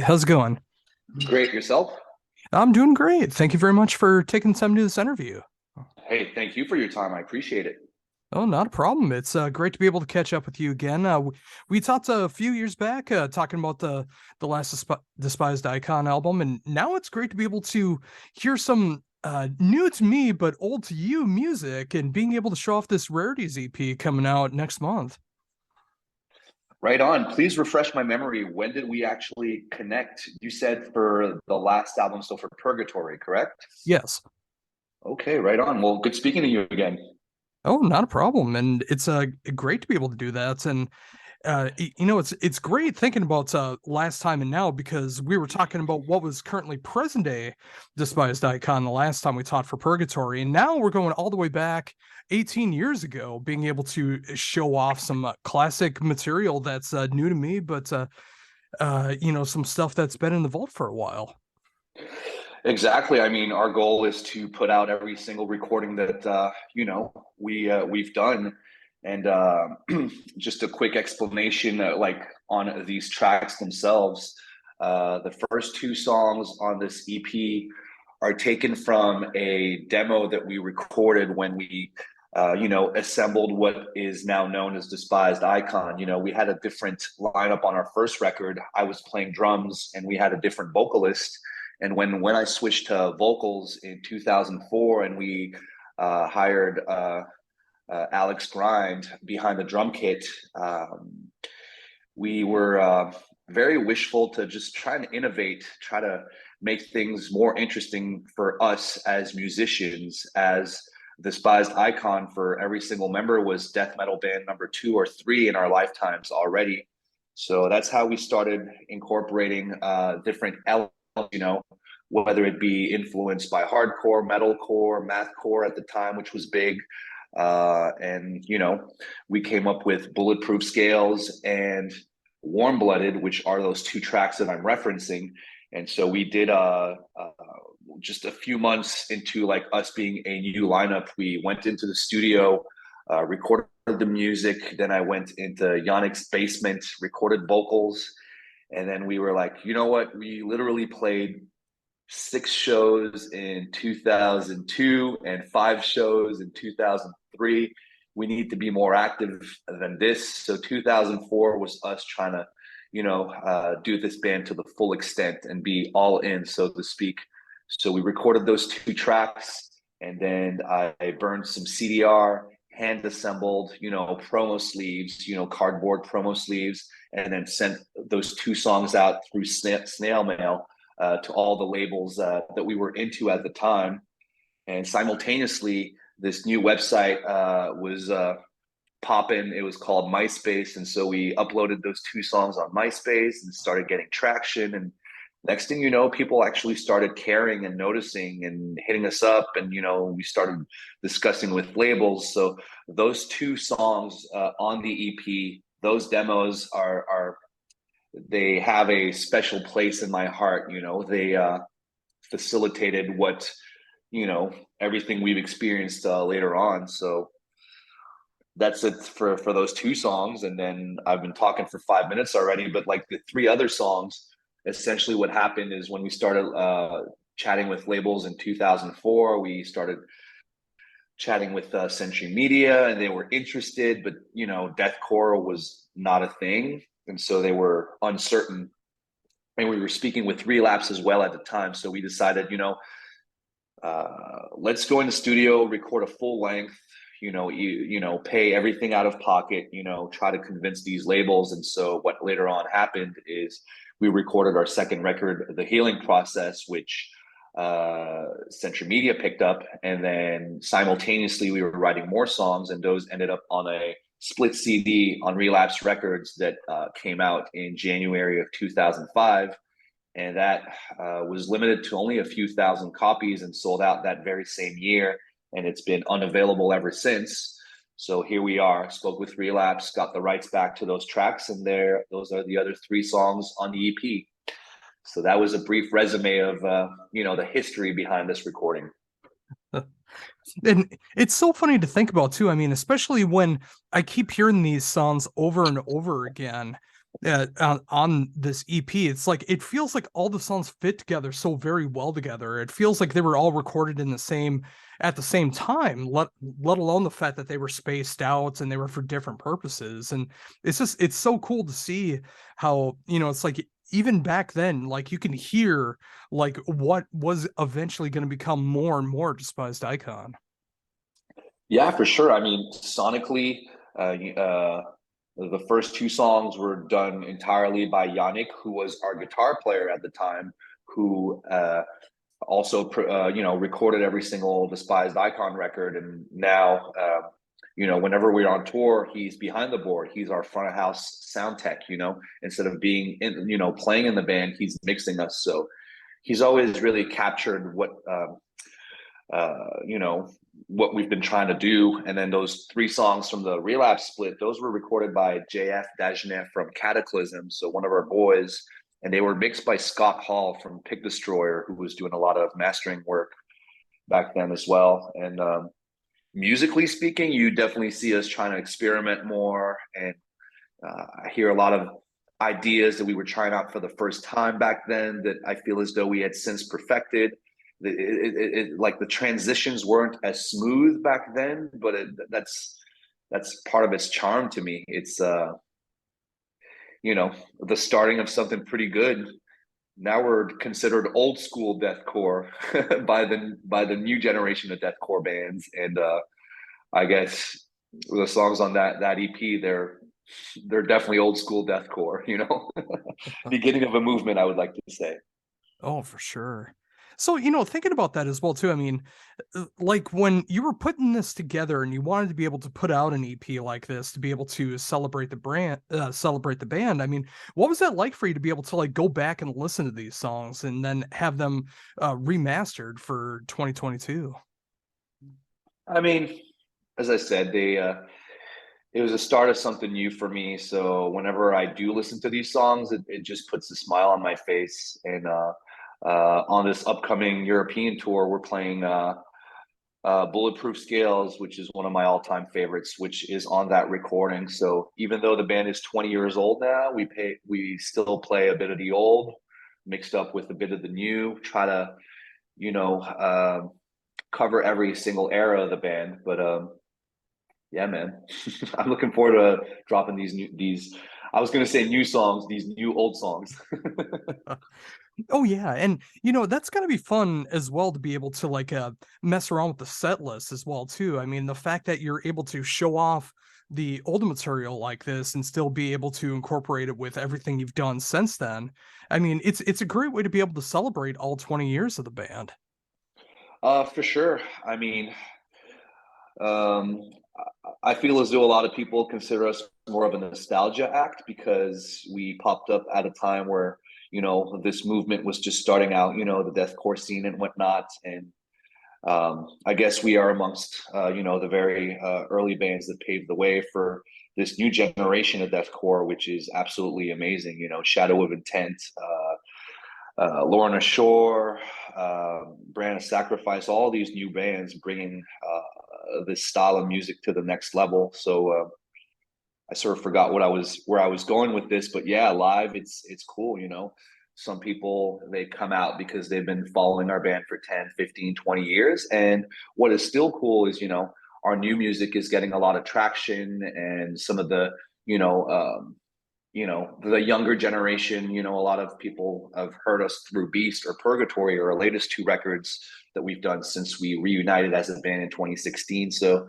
how's it going? Great. Yourself? I'm doing great. Thank you very much for taking time to do this interview. Hey, thank you for your time. I appreciate it. Oh, not a problem. It's great to be able to catch up with you again. We talked a few years back talking about the last Despised Icon album, and now it's great to be able to hear some new to me but old to you music and being able to show off this Rarities EP coming out next month. Right on. Please refresh my memory. When did we actually connect? You said for the last album, so for Purgatory, correct? Yes. Okay, right on. Well, good speaking to you again. Oh, not a problem. And it's great to be able to do that. And it's great thinking about last time and now because we were talking about what was currently present day Despised Icon the last time we talked for Purgatory, and now we're going all the way back 18 years ago, being able to show off some classic material that's new to me, but some stuff that's been in the vault for a while. Exactly. I mean, our goal is to put out every single recording that we've done, and just a quick explanation, like on these tracks themselves. The first two songs on this EP are taken from a demo that we recorded when we, assembled what is now known as Despised Icon. We had a different lineup on our first record. I was playing drums, and we had a different vocalist. And when I switched to vocals in 2004, and we hired Alex Grind behind the drum kit, we were very wishful to just try and innovate, try to make things more interesting for us as musicians. As Despised Icon for every single member was death metal band number 2 or 3 in our lifetimes already. So that's how we started incorporating different elements, whether it be influenced by hardcore, metalcore, mathcore at the time, which was big. And we came up with Bulletproof Scales and Warm Blooded, which are those two tracks that I'm referencing. And so we did just a few months into like us being a new lineup, we went into the studio, recorded the music. Then I went into Yannick's basement, recorded vocals. And then we were like, you know what? We literally played 6 shows in 2002 and 5 shows in 2003. We need to be more active than this. So 2004 was us trying to, do this band to the full extent and be all in, so to speak. So we recorded those 2 tracks, and then I burned some CDR, hand assembled, promo sleeves, cardboard promo sleeves, and then sent those 2 songs out through snail mail to all the labels that we were into at the time. And simultaneously, this new website was popping. It was called MySpace. And so we uploaded those 2 songs on MySpace and started getting traction. And next thing you know, people actually started caring and noticing and hitting us up. And, we started discussing with labels. So those 2 songs on the EP, those demos they have a special place in my heart. They facilitated what, everything we've experienced later on. So that's it for those 2 songs. And then I've been talking for 5 minutes already, but like the 3 other songs, essentially what happened is when we started chatting with labels in 2004, we started chatting with Century Media, and they were interested, but deathcore was not a thing, and so they were uncertain. And we were speaking with Relapse as well at the time, so we decided, let's go in the studio, record a full length, pay everything out of pocket, try to convince these labels. And so what later on happened is we recorded our second record, The Healing Process, which Century Media picked up, and then simultaneously we were writing more songs, and those ended up on a split CD on Relapse Records that came out in January of 2005. And that was limited to only a few thousand copies and sold out that very same year. And it's been unavailable ever since. So here we are, spoke with Relapse, got the rights back to those tracks, and those are the other 3 songs on the EP. So that was a brief resume of, the history behind this recording. And it's so funny to think about too. I mean, especially when I keep hearing these songs over and over again. On this EP, it's like it feels like all the songs fit together so very well together. It feels like they were all recorded in the same at the same time, let alone the fact that they were spaced out and they were for different purposes. And it's so cool to see how, it's like even back then, like you can hear like what was eventually going to become more and more Despised Icon. Yeah, for sure. I mean, sonically, the first two songs were done entirely by Yannick, who was our guitar player at the time, who also recorded every single Despised Icon record. And now, whenever we're on tour, he's behind the board. He's our front of house sound tech. Instead of being in, playing in the band, he's mixing us. So he's always really captured what we've been trying to do. And then those three songs from the Relapse split, those were recorded by JF Dagenet from Cataclysm, so one of our boys, and they were mixed by Scott Hall from Pig Destroyer, who was doing a lot of mastering work back then as well. And musically speaking, you definitely see us trying to experiment more, and I hear a lot of ideas that we were trying out for the first time back then that I feel as though we had since perfected. Like the transitions weren't as smooth back then, but that's part of its charm to me. It's the starting of something pretty good. Now we're considered old school deathcore by the new generation of deathcore bands, and I guess the songs on that EP, they're definitely old school deathcore. Beginning of a movement, I would like to say. Oh, for sure. So, thinking about that as well too, I mean, like when you were putting this together and you wanted to be able to put out an EP like this to be able to celebrate the band. I mean, what was that like for you to be able to like go back and listen to these songs and then have them remastered for 2022? I mean, as I said, it was a start of something new for me. So whenever I do listen to these songs, it just puts a smile on my face. And on this upcoming European tour, we're playing Bulletproof Scales, which is one of my all-time favorites, which is on that recording. So even though the band is 20 years old now, we still play a bit of the old mixed up with a bit of the new, try to, you know, cover every single era of the band. But yeah, man, I'm looking forward to dropping these. I was gonna say new songs, these new old songs. Oh yeah, and that's gotta be fun as well to be able to like mess around with the set list as well too. I mean, the fact that you're able to show off the old material like this and still be able to incorporate it with everything you've done since then. I mean, it's a great way to be able to celebrate all 20 years of the band. For sure. I mean, um, I feel as though a lot of people consider us more of a nostalgia act because we popped up at a time where this movement was just starting out. The deathcore scene and whatnot, and I guess we are amongst the very early bands that paved the way for this new generation of deathcore, which is absolutely amazing. Shadow of Intent, Lorna Shore, Brand of Sacrifice, all these new bands bringing this style of music to the next level. So I sort of forgot where I was going with this, but yeah, live it's cool. Some people, they come out because they've been following our band for 10, 15, 20 years, and what is still cool is our new music is getting a lot of traction, and some of the you know um, the younger generation, a lot of people have heard us through Beast or Purgatory, or our latest two records that we've done since we reunited as a band in 2016. So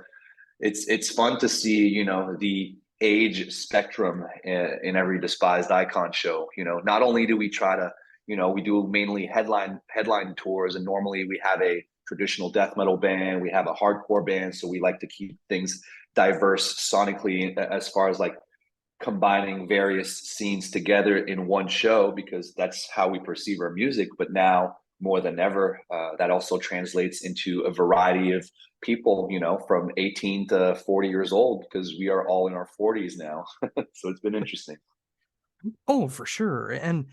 it's fun to see, the age spectrum in every Despised Icon show. Not only do we try to, we do mainly headline tours, and normally we have a traditional death metal band, we have a hardcore band, so we like to keep things diverse sonically as far as like combining various scenes together in one show, because that's how we perceive our music. But now more than ever, that also translates into a variety of people, from 18 to 40 years old, because we are all in our 40s now. So it's been interesting. Oh, for sure. And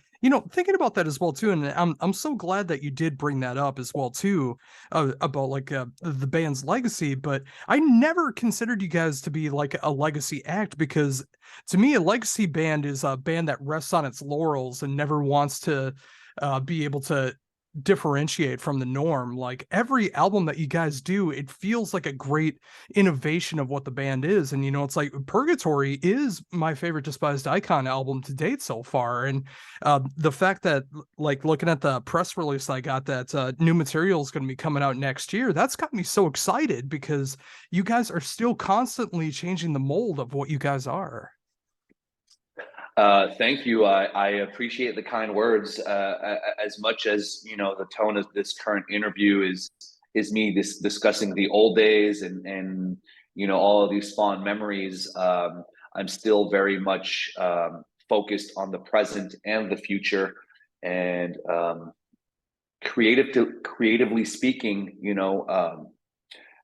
Thinking about that as well too, and I'm so glad that you did bring that up as well too, about like the band's legacy. But I never considered you guys to be like a legacy act, because to me, a legacy band is a band that rests on its laurels and never wants to be able to differentiate from the norm. Like every album that you guys do, it feels like a great innovation of what the band is. And it's like Purgatory is my favorite Despised Icon album to date so far. And the fact that, like, looking at the press release I got, that new material is going to be coming out next year, that's got me so excited, because you guys are still constantly changing the mold of what you guys are. Thank you. I appreciate the kind words. As much as the tone of this current interview is me discussing the old days and all of these fond memories. I'm still very much focused on the present and the future, and creatively speaking,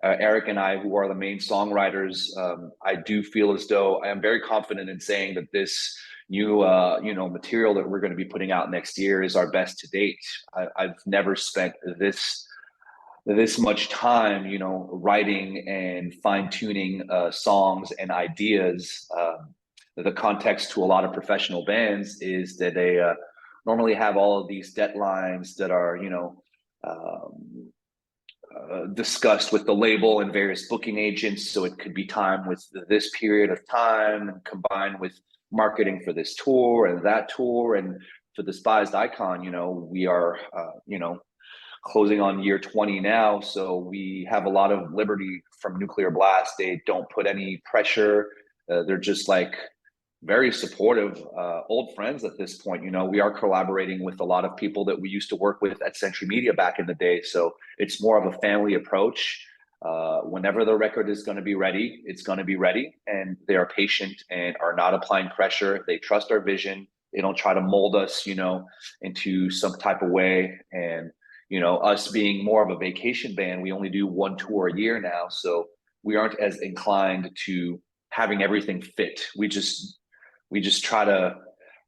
Eric and I, who are the main songwriters, I do feel as though I am very confident in saying that this new, material that we're going to be putting out next year is our best to date. I've never spent this much time, writing and fine tuning songs and ideas. The context to a lot of professional bands is that they normally have all of these deadlines that are, discussed with the label and various booking agents. So it could be time with this period of time combined with marketing for this tour and that tour. And for Despised Icon, we are, closing on year 20 now. So we have a lot of liberty from Nuclear Blast. They don't put any pressure. They're just like very supportive, old friends at this point. We are collaborating with a lot of people that we used to work with at Century Media back in the day. So it's more of a family approach. Whenever the record is going to be ready, it's going to be ready. And they are patient and are not applying pressure. They trust our vision. They don't try to mold us, into some type of way. And, us being more of a vacation band, we only do one tour a year now. So we aren't as inclined to having everything fit. We just try to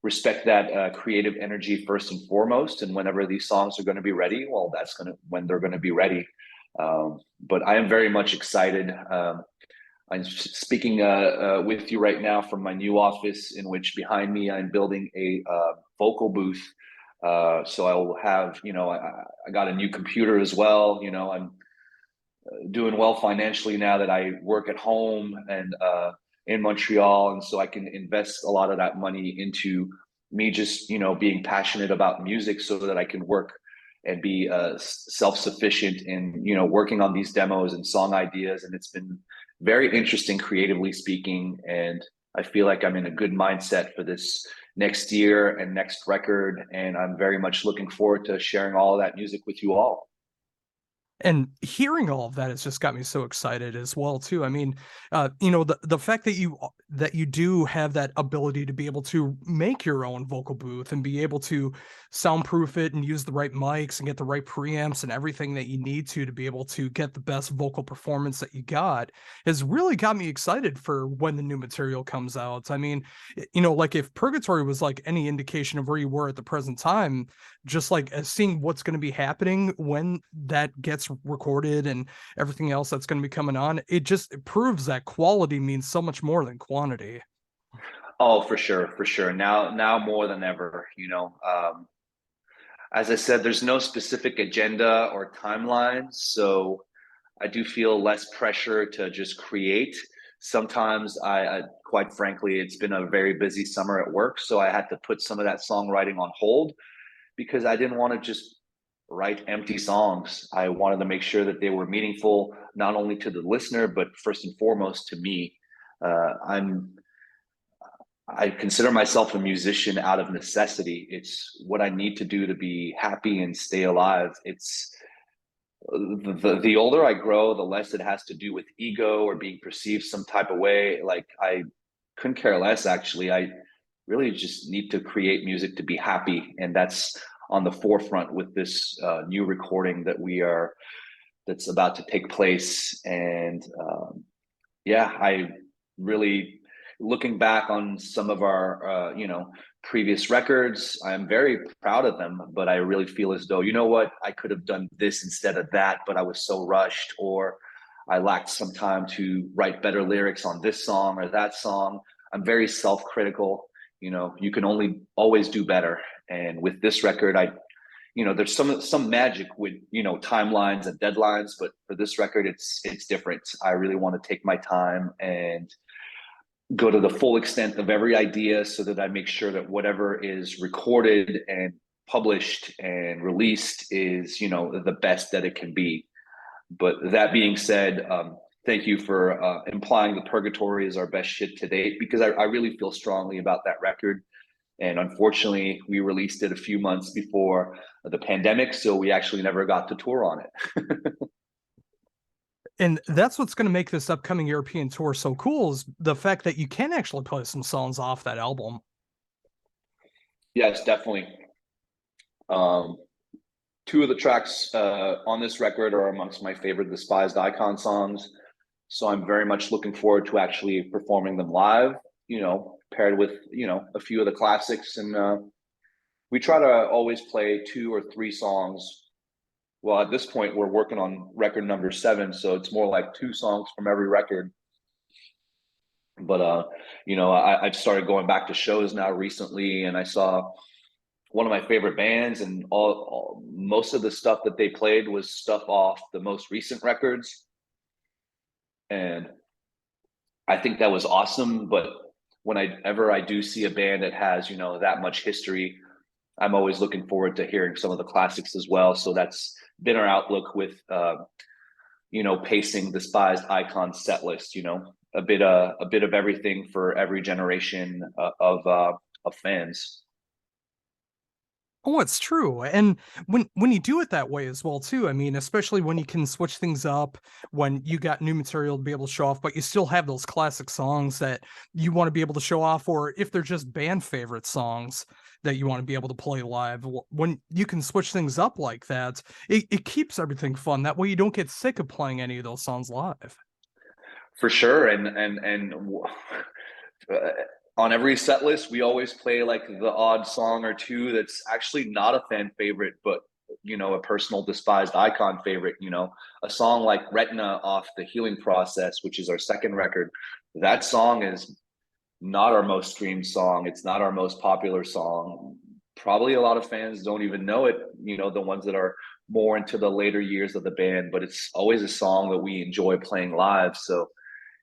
respect that creative energy first and foremost. And whenever these songs are going to be ready, well, that's when they're going to be ready. But I am very much excited. I'm speaking with you right now from my new office, in which behind me I'm building a vocal booth. So I will have, I got a new computer as well. I'm doing well financially now that I work at home and in Montreal, and so I can invest a lot of that money into me just being passionate about music, so that I can work and be self-sufficient in working on these demos and song ideas. And it's been very interesting creatively speaking, and I feel like I'm in a good mindset for this next year and next record, and I'm very much looking forward to sharing all of that music with you all. And hearing all of that has just got me so excited as well too. I mean, the fact that you do have that ability to be able to make your own vocal booth and be able to soundproof it and use the right mics and get the right preamps and everything that you need to be able to get the best vocal performance that you got has really got me excited for when the new material comes out. I mean, like if Purgatory was like any indication of where you were at the present time, just like seeing what's going to be happening when that gets recorded and everything else that's going to be coming on, it proves that quality means so much more than quantity. Oh, for sure, for sure. Now more than ever, as I said, there's no specific agenda or timeline. So I do feel less pressure to just create. Sometimes I quite frankly, it's been a very busy summer at work. So I had to put some of that songwriting on hold, because I didn't want to just write empty songs. I wanted to make sure that they were meaningful, not only to the listener, but first and foremost to me. I consider myself a musician out of necessity. It's what I need to do to be happy and stay alive. It's the older I grow, the less it has to do with ego or being perceived some type of way. Like I couldn't care less, actually. I really just need to create music to be happy. And that's on the forefront with this new recording that's about to take place. And I really, looking back on some of our previous records. I'm very proud of them, but I really feel as though, you know what, I could have done this instead of that, but I was so rushed, or I lacked some time to write better lyrics on this song or that song. I'm very self-critical. You know, you can only always do better. And with this record, there's some magic with, timelines and deadlines, but for this record, it's different. I really want to take my time and go to the full extent of every idea so that I make sure that whatever is recorded and published and released is, the best that it can be. But that being said, thank you for implying that Purgatory is our best shit to date, because I really feel strongly about that record. And unfortunately, we released it a few months before the pandemic, so we actually never got to tour on it. And that's what's going to make this upcoming European tour so cool, is the fact that you can actually play some songs off that album. Yes, definitely. Two of the tracks on this record are amongst my favorite Despised Icon songs. So I'm very much looking forward to actually performing them live, paired with, a few of the classics. And we try to always play 2 or 3 songs. Well, at this point, we're working on record number 7, so it's more like 2 songs from every record. But I've started going back to shows now recently, and I saw one of my favorite bands, and most of the stuff that they played was stuff off the most recent records, and I think that was awesome. But whenever I do see a band that has that much history, I'm always looking forward to hearing some of the classics as well. So that's been our outlook with pacing Despised Icon set list. A bit of everything for every generation of fans. Oh, it's true. And when you do it that way as well, too, I mean, especially when you can switch things up, when you got new material to be able to show off, but you still have those classic songs that you want to be able to show off, or if they're just band favorite songs that you want to be able to play live, when you can switch things up like that, it keeps everything fun. That way you don't get sick of playing any of those songs live. For sure. And on every set list, we always play like the odd song or two that's actually not a fan favorite, but a personal Despised Icon favorite. A song like Retina off the Healing Process, which is our second record. That song is not our most streamed song. It's not our most popular song. Probably a lot of fans don't even know it, the ones that are more into the later years of the band, but it's always a song that we enjoy playing live. So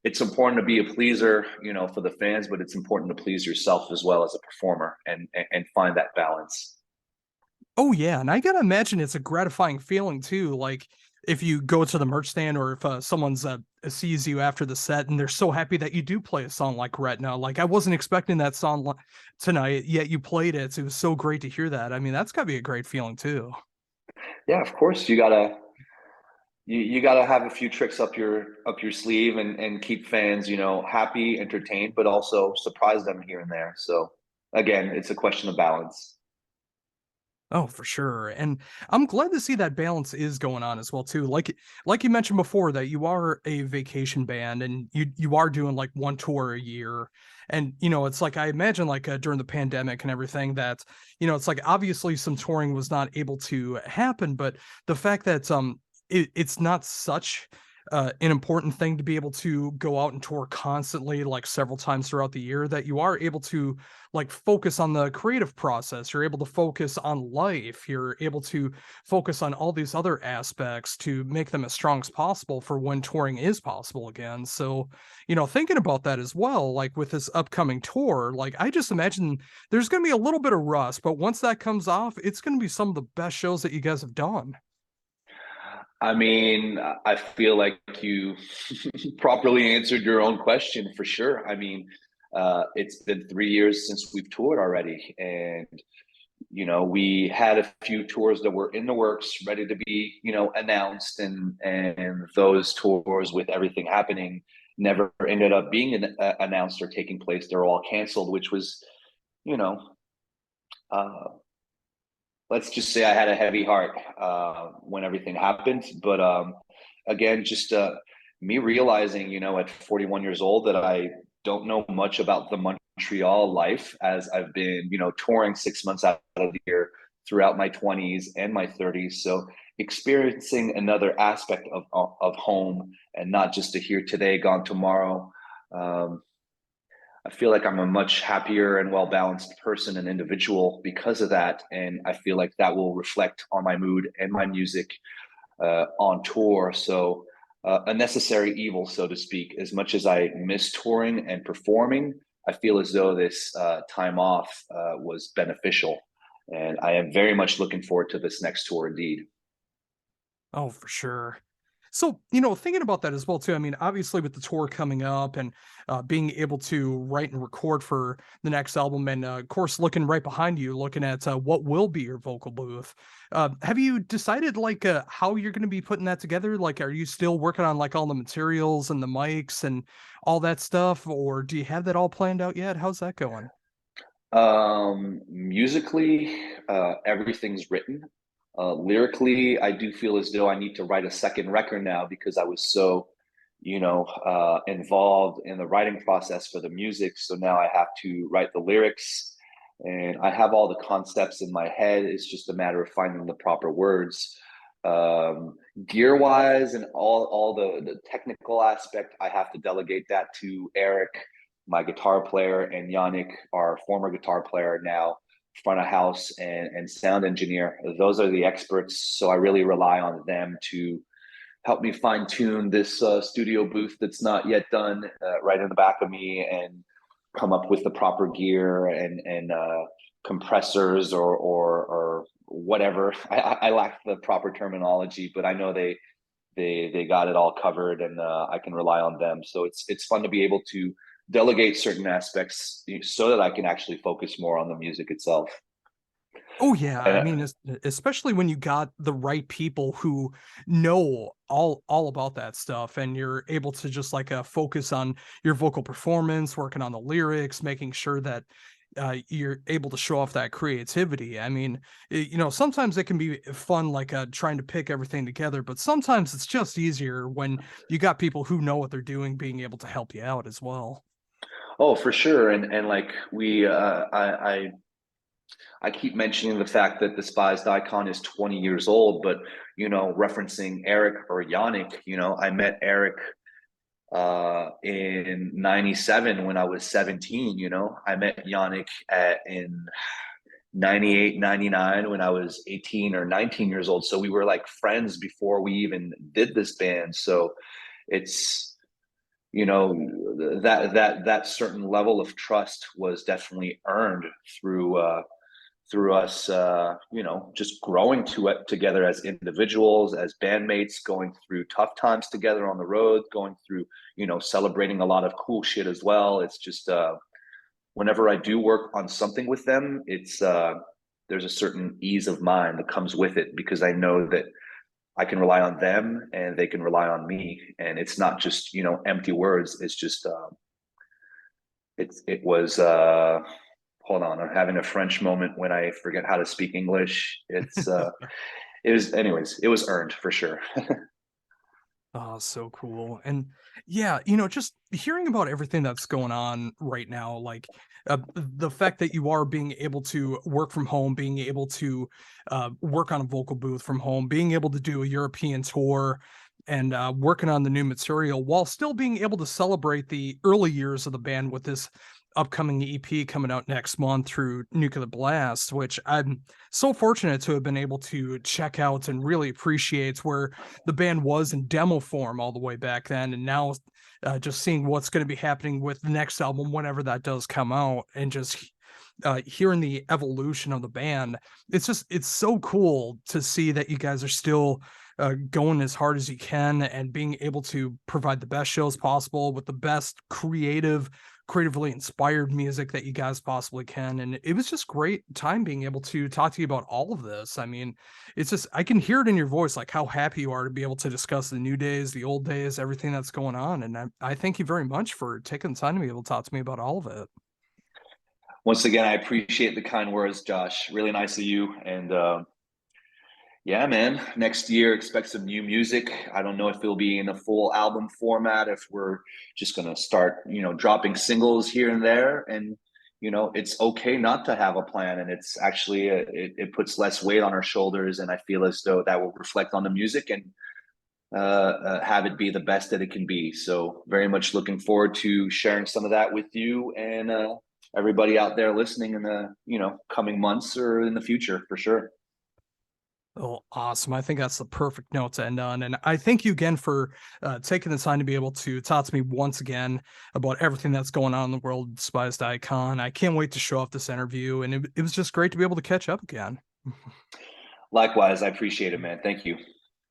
it's important to be a pleaser, for the fans, but it's important to please yourself as well as a performer, and find that balance. Oh yeah, and I gotta imagine it's a gratifying feeling too. Like if you go to the merch stand, or if someone's sees you after the set and they're so happy that you do play a song like Retina. Like I wasn't expecting that song tonight, yet you played it. So it was so great to hear that. I mean, that's gotta be a great feeling too. Yeah, of course, you gotta have a few tricks up your sleeve, and keep fans happy, entertained, but also surprise them here and there. So again, it's a question of balance. Oh, for sure. And I'm glad to see that balance is going on as well too. Like you mentioned before, that you are a vacation band and you are doing like one tour a year. And it's like I imagine like during the pandemic and everything that it's like obviously some touring was not able to happen, but the fact that it's not such an important thing to be able to go out and tour constantly, like several times throughout the year, that you are able to like focus on the creative process. You're able to focus on life. You're able to focus on all these other aspects to make them as strong as possible for when touring is possible again. So, thinking about that as well, like with this upcoming tour, like I just imagine there's going to be a little bit of rust, but once that comes off, it's going to be some of the best shows that you guys have done. I mean, I feel like you properly answered your own question for sure. I mean, it's been 3 years since we've toured already, and we had a few tours that were in the works, ready to be announced, and those tours, with everything happening, never ended up being announced or taking place. They're all canceled, which was, you know, uh, let's just say I had a heavy heart when everything happened. But again, just me realizing, at 41 years old, that I don't know much about the Montreal life, as I've been, touring 6 months out of the year throughout my 20s and my 30s. So experiencing another aspect of home, and not just a here today, gone tomorrow. Um, I feel like I'm a much happier and well balanced person and individual because of that. And I feel like that will reflect on my mood and my music on tour. So, a necessary evil, so to speak. As much as I miss touring and performing, I feel as though this time off was beneficial. And I am very much looking forward to this next tour indeed. Oh, for sure. So, thinking about that as well too. I mean, obviously with the tour coming up and being able to write and record for the next album, and of course looking right behind you, looking at what will be your vocal booth. Have you decided like how you're going to be putting that together? Like, are you still working on like all the materials and the mics and all that stuff, or do you have that all planned out yet? How's that going? Musically, everything's written. Lyrically, I do feel as though I need to write a second record now because I was so, involved in the writing process for the music. So now I have to write the lyrics, and I have all the concepts in my head. It's just a matter of finding the proper words. Gear wise and all the technical aspect, I have to delegate that to Eric, my guitar player, and Yannick, our former guitar player, now front of house and sound engineer. Those are the experts. So I really rely on them to help me fine tune this studio booth that's not yet done, right in the back of me, and come up with the proper gear and compressors or whatever. I lack the proper terminology, but I know they got it all covered, and I can rely on them. So it's fun to be able to delegate certain aspects so that I can actually focus more on the music itself. Oh yeah, And I mean, especially when you got the right people who know all about that stuff, and you're able to just like focus on your vocal performance, working on the lyrics, making sure that you're able to show off that creativity. I mean, sometimes it can be fun, like trying to pick everything together, but sometimes it's just easier when you got people who know what they're doing, being able to help you out as well. oh, for sure. And like I keep mentioning the fact that Despised Icon is 20 years old, but referencing Eric or Yannick, I met Eric in 97 when I was 17. I met Yannick in 98, 99 when I was 18 or 19 years old. So we were like friends before we even did this band. So it's, that certain level of trust was definitely earned through us, just growing to it together as individuals, as bandmates, going through tough times together on the road, going through, celebrating a lot of cool shit as well. It's just, whenever I do work on something with them, it's, there's a certain ease of mind that comes with it because I know that I can rely on them and they can rely on me. And it's not just, empty words. It's just, it was, hold on, I'm having a French moment when I forget how to speak English. It was, anyways, it was earned for sure. Oh, so cool. And yeah, just hearing about everything that's going on right now, like the fact that you are being able to work from home, being able to work on a vocal booth from home, being able to do a European tour, and working on the new material while still being able to celebrate the early years of the band with this upcoming EP coming out next month through Nuclear Blast, which I'm so fortunate to have been able to check out and really appreciate where the band was in demo form all the way back then. And now just seeing what's going to be happening with the next album, whenever that does come out, and just hearing the evolution of the band, it's so cool to see that you guys are still going as hard as you can and being able to provide the best shows possible with the best creatively inspired music that you guys possibly can. And it was just great time being able to talk to you about all of this. I mean, it's just, I can hear it in your voice, like how happy you are to be able to discuss the new days, the old days, everything that's going on. And I thank you very much for taking the time to be able to talk to me about all of it. Once again, I appreciate the kind words, Josh. Really nice of you. And yeah, man, next year expect some new music. I don't know if it'll be in a full album format, if we're just gonna start, dropping singles here and there. And it's okay not to have a plan, and it's actually it puts less weight on our shoulders, and I feel as though that will reflect on the music and have it be the best that it can be. So very much looking forward to sharing some of that with you and everybody out there listening in the coming months or in the future for sure. Oh, awesome. I think that's the perfect note to end on. And I thank you again for taking the time to be able to talk to me once again about everything that's going on in the world of Despised Icon. I can't wait to show off this interview. And it was just great to be able to catch up again. Likewise, I appreciate it, man. Thank you.